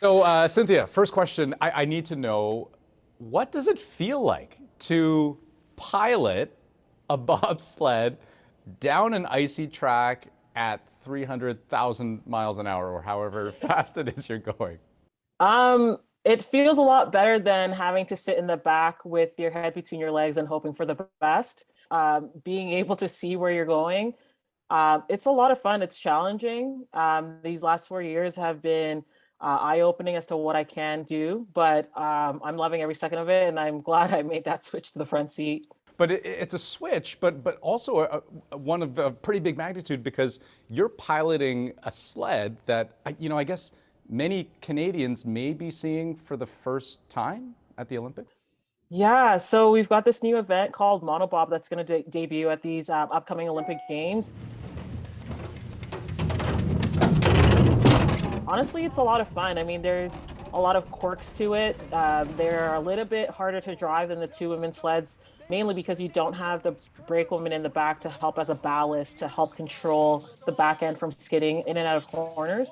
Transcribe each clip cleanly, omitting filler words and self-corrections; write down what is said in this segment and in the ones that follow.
So, Cynthia, first question. I need to know, what does it feel like to pilot a bobsled down an icy track at 300,000 miles an hour or however fast it is you're going? It feels a lot better than having to sit in the back with your head between your legs and hoping for the best. Being able to see where you're going, it's a lot of fun. It's challenging. These last 4 years have been eye-opening as to what I can do, but I'm loving every second of it, and I'm glad I made that switch to the front seat. But it's a switch, but also one of a pretty big magnitude because you're piloting a sled that, I guess many Canadians may be seeing for the first time at the Olympics. Yeah, so we've got this new event called Monobob that's going to debut at these upcoming Olympic Games. Honestly, it's a lot of fun. I mean, there's a lot of quirks to it. They're a little bit harder to drive than the two women sleds, mainly because you don't have the brake woman in the back to help as a ballast to help control the back end from skidding in and out of corners.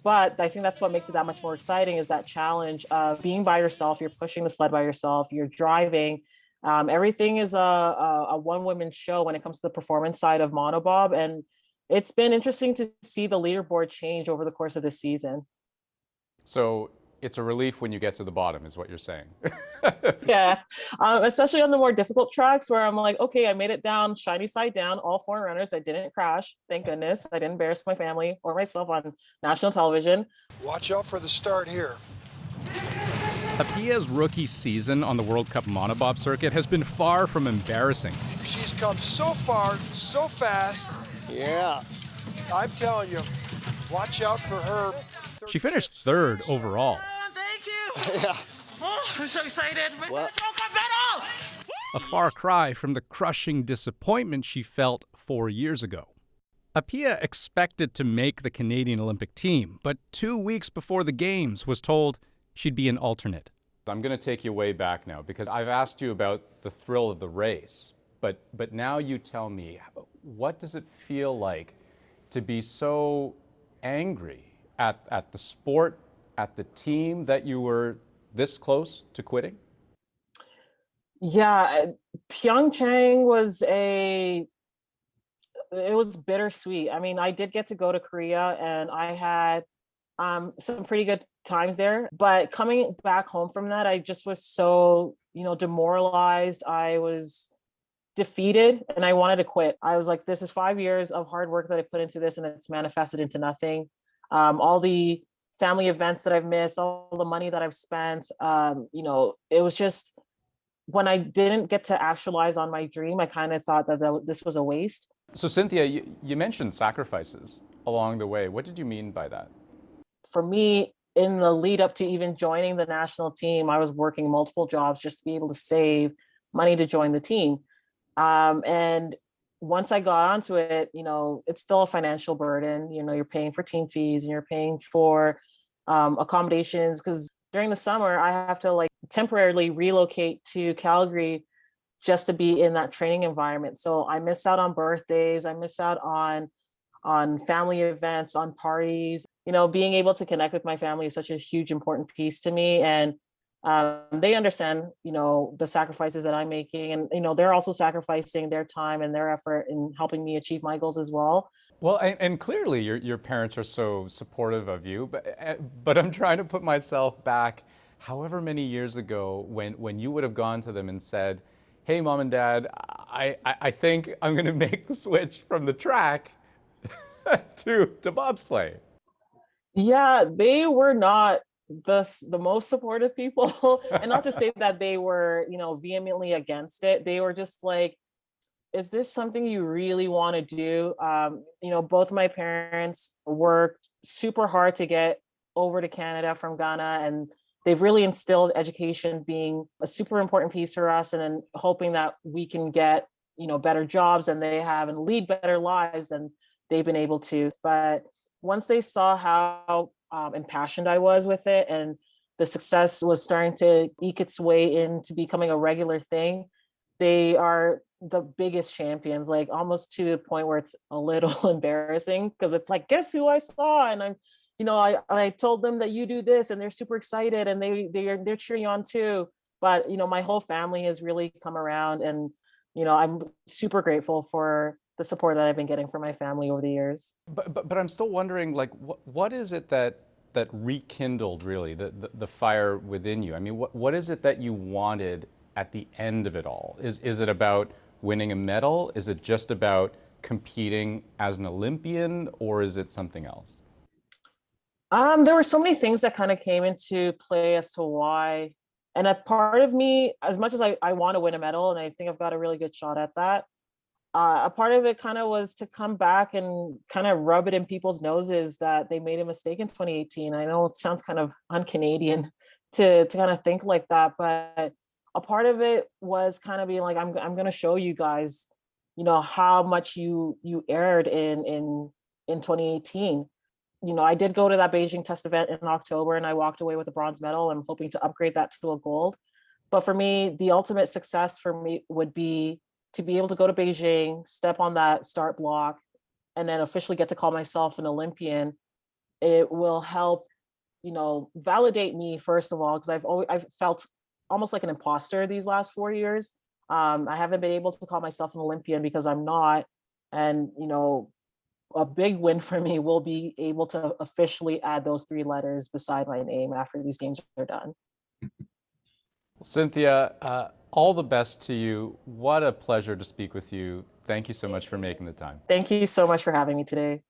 But I think that's what makes it that much more exciting is that challenge of being by yourself. You're pushing the sled by yourself. You're driving. Everything is a one-woman show when it comes to the performance side of monobob. And it's been interesting to see the leaderboard change over the course of this season. So it's a relief when you get to the bottom, is what you're saying. Yeah, especially on the more difficult tracks where I'm like, okay, I made it down, shiny side down, all four runners. I didn't crash. Thank goodness. I didn't embarrass my family or myself on national television. Watch out for the start here. Appiah's rookie season on the World Cup monobob circuit has been far from embarrassing. She's come so far, so fast. Yeah. I'm telling you, watch out for her. She finished third overall. Thank you. Yeah. Oh, I'm so excited. My first World Cup medal. A far cry from the crushing disappointment she felt 4 years ago. Appiah expected to make the Canadian Olympic team, but 2 weeks before the Games was told she'd be an alternate. I'm going to take you way back now because I've asked you about the thrill of the race, but now you tell me, what does it feel like to be so angry at the sport, at the team that you were this close to quitting? Yeah, Pyeongchang it was bittersweet. I mean, I did get to go to Korea and I had some pretty good times there, but coming back home from that, I just was so, demoralized. I was defeated and I wanted to quit. I was like, this is 5 years of hard work that I put into this and it's manifested into nothing. All the family events that I've missed, all the money that I've spent, it was just when I didn't get to actualize on my dream, I kind of thought that this was a waste. So Cynthia, you mentioned sacrifices along the way. What did you mean by that? For me, in the lead up to even joining the national team, I was working multiple jobs just to be able to save money to join the team. And once I got onto it, it's still a financial burden. You're paying for team fees and you're paying for accommodations because during the summer, I have to temporarily relocate to Calgary just to be in that training environment. So I miss out on birthdays. I miss out on family events, on parties. Being able to connect with my family is such a huge, important piece to me. And they understand, the sacrifices that I'm making. And, they're also sacrificing their time and their effort in helping me achieve my goals as well. Well, and clearly your parents are so supportive of you, but I'm trying to put myself back however many years ago when you would have gone to them and said, hey, Mom and Dad, I think I'm going to make the switch from the track to bobsleigh. Yeah, they were not the most supportive people. And not to say that they were, vehemently against it. They were just like, is this something you really want to do? Both my parents worked super hard to get over to Canada from Ghana, and they've really instilled education being a super important piece for us, and then hoping that we can get, better jobs than they have and lead better lives than they've been able to. But once they saw how impassioned I was with it and the success was starting to eke its way into becoming a regular thing, they are the biggest champions, almost to the point where it's a little embarrassing because it's like, guess who I saw? And I'm I told them that you do this, and they're super excited, and they're cheering you on too. But my whole family has really come around, and I'm super grateful for the support that I've been getting from my family over the years. But I'm still wondering, like, what is it that rekindled really the fire within you? I mean, what is it that you wanted at the end of it all? Is it about winning a medal? Is it just about competing as an Olympian, or is it something else? There were so many things that kind of came into play as to why. And a part of me, as much as I want to win a medal, and I think I've got a really good shot at that, a part of it kind of was to come back and kind of rub it in people's noses that they made a mistake in 2018. I know it sounds kind of un-Canadian to kind of think like that, but a part of it was kind of being like, I'm going to show you guys, how much you erred in 2018. I did go to that Beijing test event in October, and I walked away with a bronze medal. I'm hoping to upgrade that to a gold. But for me, the ultimate success for me would be to be able to go to Beijing, step on that start block, and then officially get to call myself an Olympian. It will help, validate me, first of all, because I've felt almost like an imposter these last 4 years. I haven't been able to call myself an Olympian because I'm not. And, a big win for me will be able to officially add those 3 letters beside my name after these games are done. Cynthia, all the best to you. What a pleasure to speak with you. Thank you so much for making the time. Thank you so much for having me today.